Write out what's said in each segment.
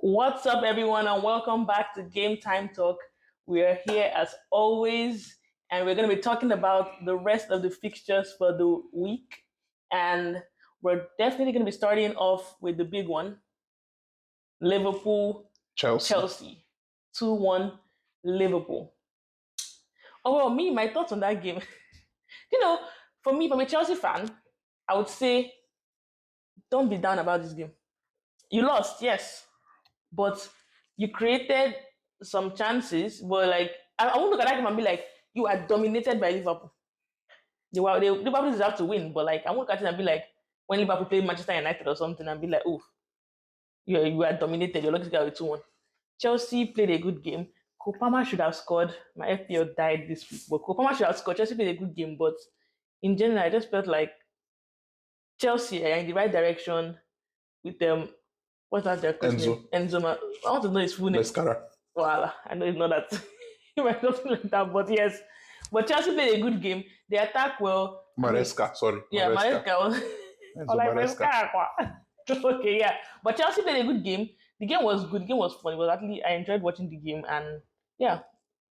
What's up, everyone, and welcome back to Game Time Talk. We are here as always, and we're going to be talking about the rest of the fixtures for the week. And we're definitely going to be starting off with the big one, Liverpool Chelsea 2-1 Liverpool. Oh, well, my thoughts on that game. For me, from a Chelsea fan, I would say don't be down about this game. You lost, yes, but you created some chances. But like, I won't look at that game and be like, you are dominated by Liverpool. Liverpool deserve to win, but like, I won't look at it and be like, when Liverpool play Manchester United or something, and be like, oh, you are dominated. You're lucky to get with 2-1. Chelsea played a good game. Kopama should have scored. My FPL died this week, but Kopama should have scored. Chelsea played a good game, but in general, I just felt like Chelsea are in the right direction with them. What's that their coach name? Enzo. I want to know his full name. Mascara. Voila. I know it's not that. It might not be like that, but yes. But Chelsea played a good game. They attack well. Maresca, sorry. Yeah, Maresca was. Enzo Maresca. Okay, yeah. But Chelsea played a good game. The game was good. The game was fun. It was actually, I enjoyed watching the game, and yeah.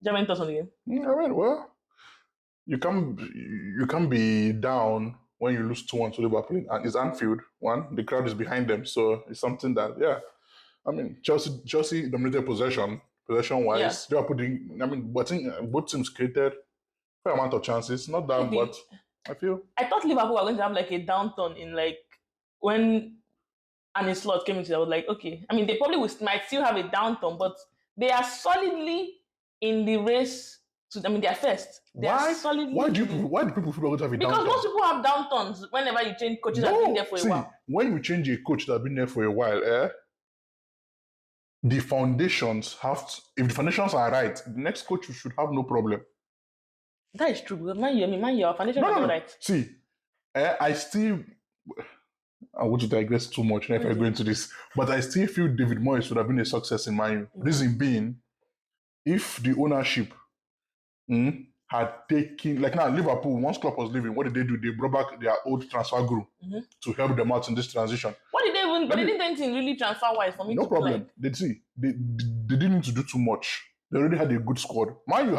Jermaine, thoughts on the game? All right, well, you can't be down when you lose 2-1 to Liverpool. And it's Anfield, one. The crowd is behind them, so it's something that, yeah. I mean, Chelsea dominated possession-wise. Yeah. They were putting, but I think both teams created fair amount of chances. Not that, but I feel. I thought Liverpool were going to have like a downturn in like when Arne Slot came into it. I was like, okay. I mean, they probably might still have a downturn, but they are solidly in the race. They're first. Why do people feel like to have a downturn? Because most people have downturns whenever you change coaches that have been there for a while. When you change a coach that's been there for a while, the foundations if the foundations are right, the next coach should have no problem. That is true, because your foundations are not right. See, I want to digress too much if I go into this, but I still feel David Moyes would have been a success in Man U. Reason being, if the ownership had taken, like now Liverpool, once Klopp was leaving, what did they do? They brought back their old transfer group to help them out in this transition. What did they even? But they didn't do anything really transfer wise for me. No problem. They didn't need to do too much. They already had a good squad. Man U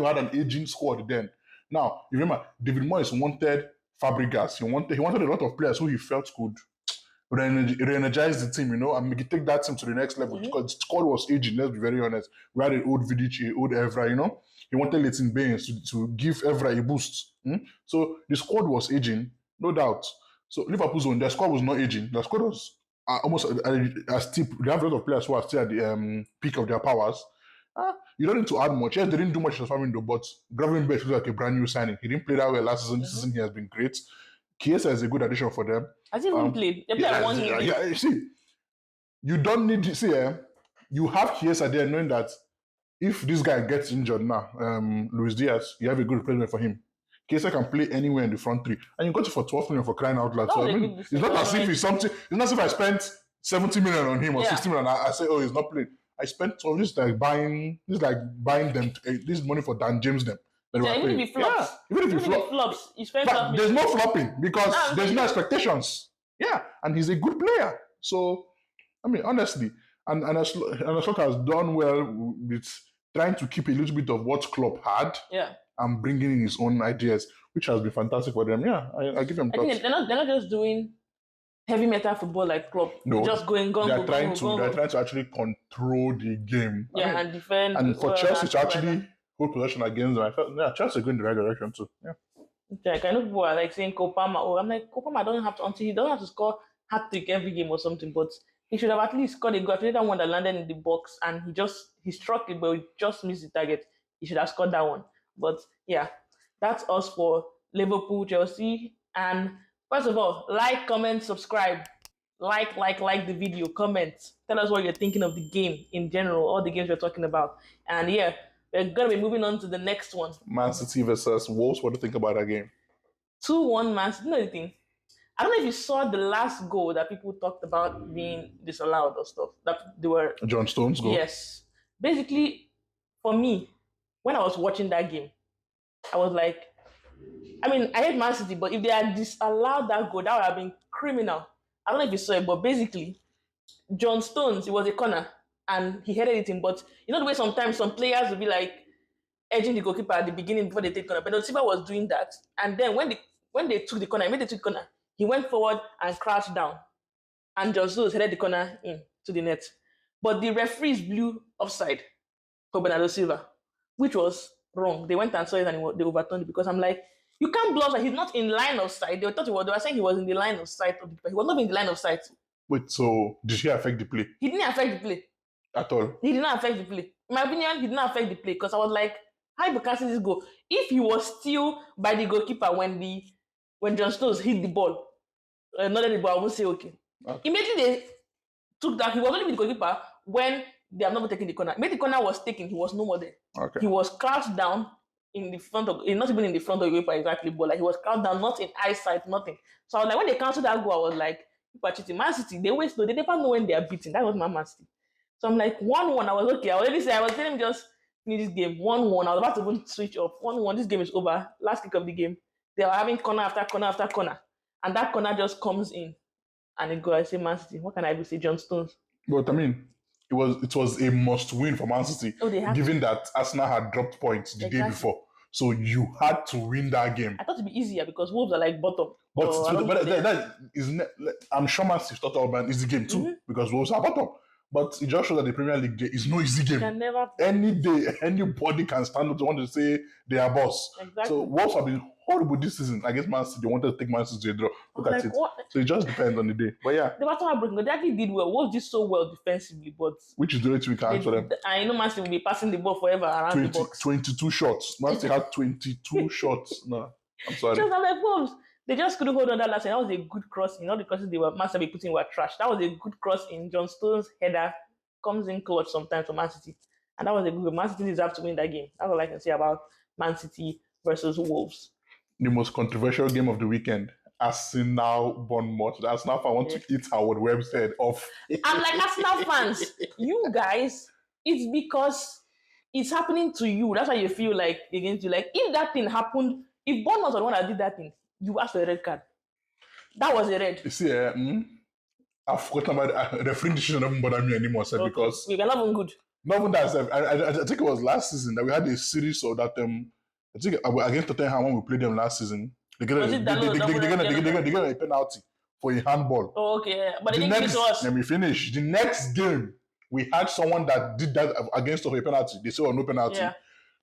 had an aging squad then. Now you remember David Moyes wanted Fabregas. He wanted a lot of players who he felt could re-energize the team, and make it take that team to the next level, because the squad was aging. Let's be very honest. We had an old Vidic, an old Evra. He wanted Leighton Baines to give Evra a boost. So the squad was aging, no doubt. So Liverpool's own, their squad was not aging. Their squad was almost as steep. They have a lot of players who are still at the peak of their powers. You don't need to add much. Yes, they didn't do much transfer window, but Gravenberch was like a brand new signing. He didn't play that well last season. This season he has been great. Chiesa is a good addition for them. Has he even played? They played 1 year. Yeah, see, you don't need to see. You have Chiesa there, knowing that if this guy gets injured now, Luis Diaz, you have a good replacement for him. Chiesa can play anywhere in the front three, and you got it for 12 million for crying out loud. So it's not as if it's something. It's not as if I spent 70 million on him or 60 million. I say, oh, he's not playing. I spent 12. This is like buying them. This is money for Dan James them. Even if he flops, even if he flops, there's no flopping because there's no expectations. Yeah, and he's a good player. So, I mean, honestly, and Slot has done well with trying to keep a little bit of what Klopp had, and bringing in his own ideas, which has been fantastic for them. Yeah, I give them props. I think they're not just doing heavy metal football like Klopp. No, just going. They're trying to actually control the game. Yeah, and defend. And for Chelsea to actually hold possession against them, I felt Chelsea are going in the right direction too. Yeah. Like, I know people are like saying Kopama. Oh, I'm like, Kopama doesn't have to, until he doesn't have to score hat-trick every game or something, but he should have at least scored a goal. After that one that landed in the box, and he struck it, but he just missed the target. He should have scored that one. But yeah, that's us for Liverpool, Chelsea. And first of all, like, comment, subscribe. Like the video, comment. Tell us what you're thinking of the game in general, all the games we're talking about. And yeah, we're going to be moving on to the next one. Man City versus Wolves. What do you think about that game? 2-1 Man City. You know the thing? I don't know if you saw the last goal that people talked about being disallowed or stuff. That they were John Stones goal? Yes. Basically, for me, when I was watching that game, I was like, I hate Man City, but if they had disallowed that goal, that would have been criminal. I don't know if you saw it, but basically, John Stones, it was a corner. and he headed it in. But you know the way sometimes some players will be like edging the goalkeeper at the beginning before they take corner. But Silva was doing that, and then when they took the corner, immediately they took the corner, he went forward and crouched down, and just those headed the corner in to the net. But the referees blew offside for Bernardo Silva, which was wrong. They went and saw it and they overturned it because I'm like, you can't blow offside. He's not in line of sight. They were saying he was in the line of sight of the keeper. He was not in the line of sight. Wait, so did he affect the play He didn't affect the play. at all? He did not affect the play. In my opinion, he did not affect the play because I was like, how you casting this goal? If he was still by the goalkeeper when John Stones hit the ball, not the ball, I won't say okay. Immediately they took that. He was only with the goalkeeper when they have not taken the corner. When the corner was taken, he was no more there. Okay. He was crouched down in the front of, not even in the front of the goalkeeper exactly, but like he was crouched down, not in eyesight, nothing. So I was like, when they cancelled that goal, I was like, people are cheating. Man City, they always know, they never know when they are beating. That was my Man City. So I'm like, 1-1, I was okay. I was telling him just finish this game. 1-1. I was about to even switch off. 1-1, this game is over. Last kick of the game. They were having corner after corner after corner. And that corner just comes in. And it goes, I say, Man City, what can I do? Say John Stones. But I mean, it was a must win for Man City, given that Arsenal had dropped points the day before. So you had to win that game. I thought it'd be easier because Wolves are like bottom. But that is, I'm sure Man City thought about an easy game too, because Wolves are bottom. But it just shows that the Premier League is no easy game. Can never. Any day, anybody can stand up to want to say they are boss. Exactly. So Wolves have been horrible this season against Man City. They wanted to take Man City to a draw. Look at it. What? So it just depends on the day. But yeah. They were heartbreaking. They actually did well. Wolves did so well defensively, but which is the way we can for them. I know Man City will be passing the ball forever around the box. 22 shots. Man City had 22 shots. No, I'm sorry. Just like Wolves. They just couldn't hold on that last time. That was a good cross. All the crosses they were Man City putting were trash. That was a good cross in John Stones' header. Comes in clutch sometimes for Man City. And that was a good. Man City deserved to win that game. That's all I can say about Man City versus Wolves. The most controversial game of the weekend. Arsenal Bournemouth. The Arsenal fan want to eat Howard Webb's head off. I'm like, Arsenal fans, you guys, it's because it's happening to you. That's why you feel like against you. Like, if that thing happened, if Bournemouth was the one that did that thing, you asked for a red card. That was a red. You see, I've forgotten about the refereeing decision doesn't bother me anymore, sir, because we were not even good. Not even that, sir. I think it was last season that we had a series of that. I think against Tottenham when we played them last season, they get a penalty for a handball. Oh, okay, but they didn't give it to us. Let me finish. The next game, we had someone that did that against us for a penalty. They saw no penalty. Yeah.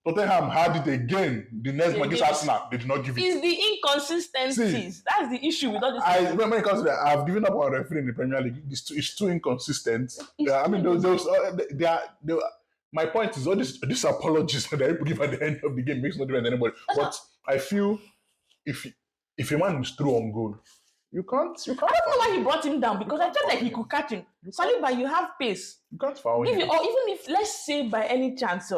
Tottenham had it again. The next game against Arsenal, they did not give it. It's the inconsistencies. That's the issue with all this. When it comes to that, I've given up on refereeing in the Premier League. It's too inconsistent. I mean, my point is all these apologies that people give at the end of the game makes no difference to anybody. But I feel if a man is through on goal, you can't. I don't know why he brought him down because I felt like he could catch him. Saliba, you have pace. You can't foul him. Or even if, let's say, by any chance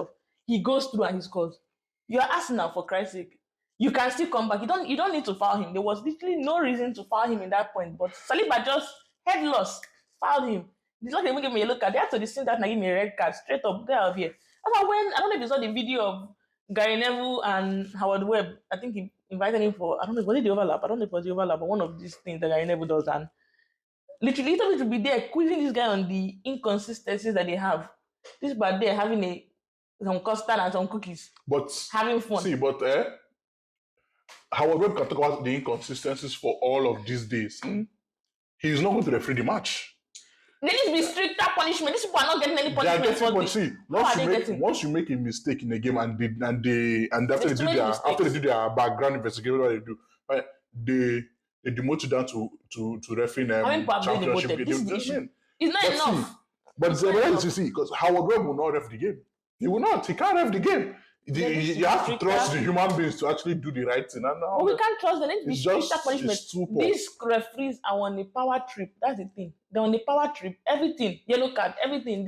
he goes through and he scores, you're Arsenal, for Christ's sake. You can still come back. You don't need to foul him. There was literally no reason to foul him in that point. But Saliba just head loss, fouled him. He's not even give me a look at. They had to listen that and give me a red card straight up. Get out of here. That's when I don't know if you saw the video of Gary Neville and Howard Webb. I think he invited him for, I don't know, was it the overlap? I don't know if it was the overlap, but one of these things that Gary Neville does. And literally, he told me to be there quizzing this guy on the inconsistencies that they have. This bad there having some custard and some cookies. But having fun. See, but Howard Webb can talk about the inconsistencies for all of these days. He's not going to referee the match. There needs to be stricter punishment. These people are not getting any punishment. Once you make a mistake in a game and after they do their background investigation, what they do, right, they demote you down to refereeing championship. It's not enough. But the reality is, because Howard Webb will not ref the game. He will not. He can't ref the game. You have to trust the human beings to actually do the right thing. But we can't trust them. There needs to be stricter punishment. These referees are on a power trip. That's the thing. They're on a power trip. Everything, yellow card, everything.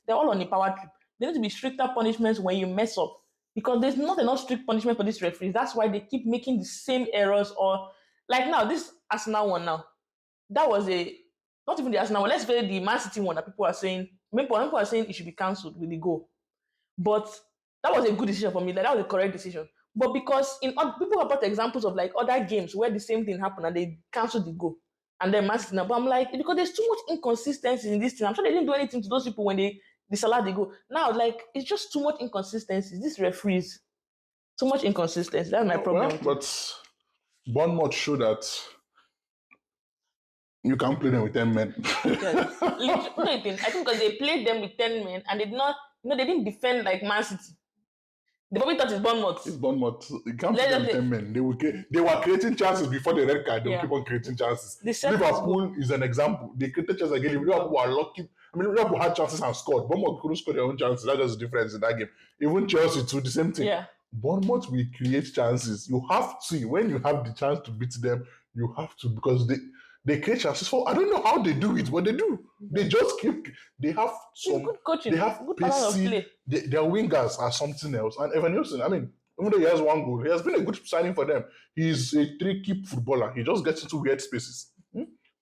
They're all on a power trip. There need to be stricter punishments when you mess up. Because there's not enough strict punishment for these referees. That's why they keep making the same errors. Or like now, this Arsenal one now. That was not even the Arsenal one. Let's say the Man City one that people are saying it should be cancelled with the goal. But that was a good decision for me. Like, that was a correct decision. But because people have brought examples of like other games where the same thing happened and they cancelled the goal. And then Man City now. But I'm like, because there's too much inconsistency in this thing. I'm sure they didn't do anything to those people when they the Salah they go. Now, like, it's just too much inconsistency. This referees, too much inconsistency. That's my problem Well, with it. but Bournemouth show that you can't play them with 10 men. Yes. What do you think? I think because they played them with 10 men and they did not, they didn't defend like Man City. They probably thought it's Bournemouth. It's Bournemouth. You can't play Let them them with 10 men. They were creating chances before the red card. They will keep on creating chances. Liverpool is an example. They created chances again. Liverpool were lucky. I mean, Liverpool had chances and scored. Bournemouth couldn't score their own chances. That's just the difference in that game. Even Chelsea too, the same thing. Yeah. Bournemouth will create chances. You have to, when you have the chance to beat them, you have to, because they create chances for, I don't know how they do it, but they do. They just they have some good coaching. They have good pattern of play. Their wingers are something else. And Evan Nielsen, I mean, even though he has one goal, he has been a good signing for them. He's a tricky footballer. He just gets into weird spaces.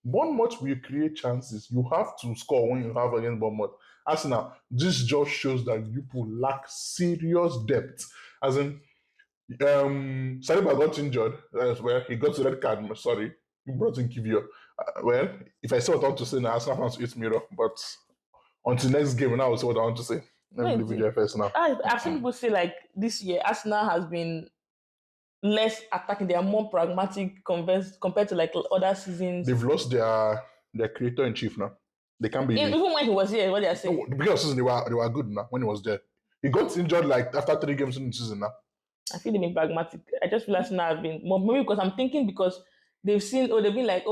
Bournemouth will create chances. You have to score when you have against Bournemouth. Arsenal, this just shows that Liverpool lack serious depth. As in, Saliba got injured. Well, he got the red card. Sorry, he brought in Kivio. Well, if I say what I want to say now, Arsenal fans will eat me up. But until next game, now I'll say what I want to say. Let me leave it there first now. I've seen people say like this year, Arsenal has been less attacking. They are more pragmatic compared to like other seasons. They've lost their creator in chief now. They can't be even when he was here. What they are saying? No, the beginning of the season they were good now when he was there. He got injured like after 3 games in the season now. I feel they've been pragmatic. I just feel Arsenal have been more, maybe because I'm thinking because they've been like,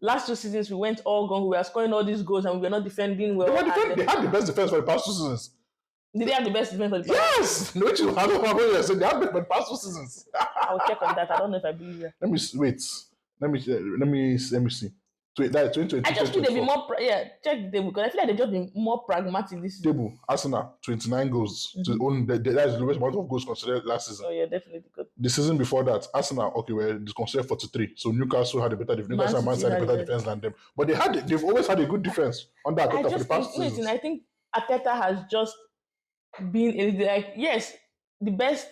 last 2 seasons we went all gone, we were scoring all these goals and we were not defending well. They had the best defense for the past 2 seasons. Did they have the best defense for the past? Yes! No, you have what so they have the past 2 seasons. I'll check on that. I don't know if I believe that. Let me wait. Let me see. That 2020. I just feel they've been more check the table because I feel like they've just been more pragmatic this season. Table Arsenal 29 goals. To own that's the lowest amount of goals considered last season. Oh yeah, definitely good. The season before that, Arsenal considered 43. So Newcastle had a better defense. Newcastle and Man City had a better defense than them. But they've always had a good defense under Arteta for the past seasons. I think Arteta has just been like, yes, the best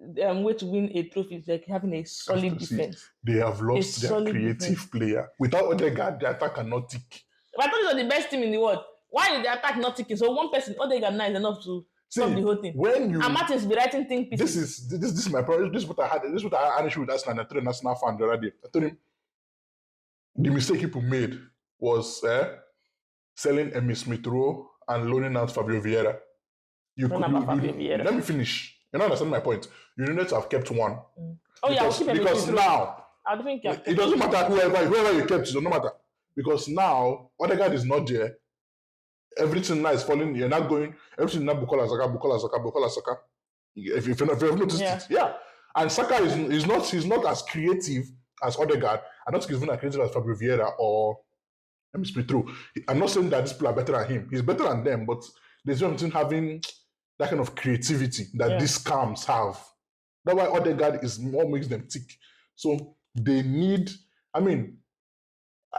way to win a trophy is like having a solid defense. They have lost their creative defense player. Without Odegaard, the attack cannot tick. But I thought it was the best team in the world. Why is the attack not ticking? So one person, Odegaard now is enough to stop the whole thing. And Martin's be writing thing pieces. This is my problem. This is what I had. This is what I had issue with Arsenal. I told an Arsenal fan the other day. I told him the mistake people made was selling Emile Smith-Rowe and loaning out Fabio Vieira. Let me finish. You don't understand my point. You needed to have kept one. Because now it doesn't matter whoever you kept, it doesn't matter. Because now Odegaard is not there. Everything now is falling. You're not going. Everything now Bukola Saka. If you've noticed it, yeah. And Saka is not as creative as Odegaard. I don't think he's even as creative as Fabio Vieira or Emile Smith-Rowe. I'm not saying that these people are better than him. He's better than them, but there's something having that kind of creativity that these scams have. That's why Odegaard is what makes them tick. So they need. I mean,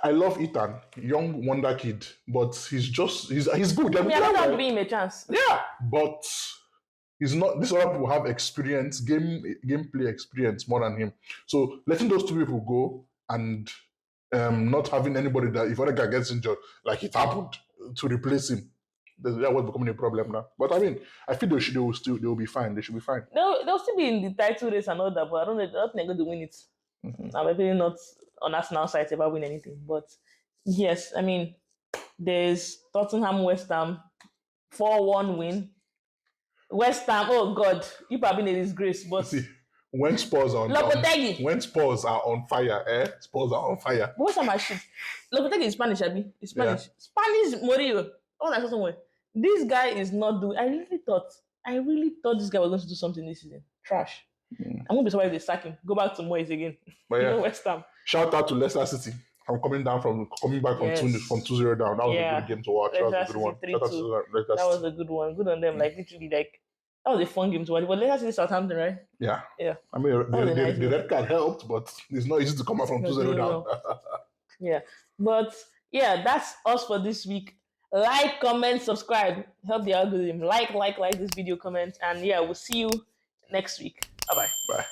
I love Ethan, young wonder kid, but he's good. I don't have to give him a chance. Yeah, but he's not. These other people have experience, gameplay experience more than him. So letting those 2 people go and not having anybody that if Odegaard gets injured, like it happened, to replace him. That was becoming a problem now. But I mean, I feel they will be fine. They should be fine. They'll still be in the title race and all that, but I don't think they're going to win it. I'm definitely not on Arsenal side to ever win anything. But yes, I mean, there's Tottenham, West Ham, 4-1 win. West Ham, oh God, you probably need a disgrace. But see, when Spurs are on fire, Spurs are on fire. But West Ham are shit. Lopetegui is Spanish, Abi. It's Spanish. Yeah. Spanish Murillo. Oh, that's somewhere. This guy is not doing. I really thought this guy was going to do something this season. Trash. I'm gonna be surprised if they sack him. Go back to Moyes again. But yeah, West Ham. Shout out to Leicester City. I'm coming back from 2-0 down. That was a good game to watch. That was a good one. That was a good one. Good on them. Like literally, like that was a fun game to watch. But Leicester City Southampton, right? Yeah. I mean, the red card helped, but it's not easy to come out from 2-0 down. Yeah, but yeah, that's us for this week. Like, comment, subscribe. Help the algorithm. Like this video, comment, and yeah, we'll see you next week. Bye-bye. Bye.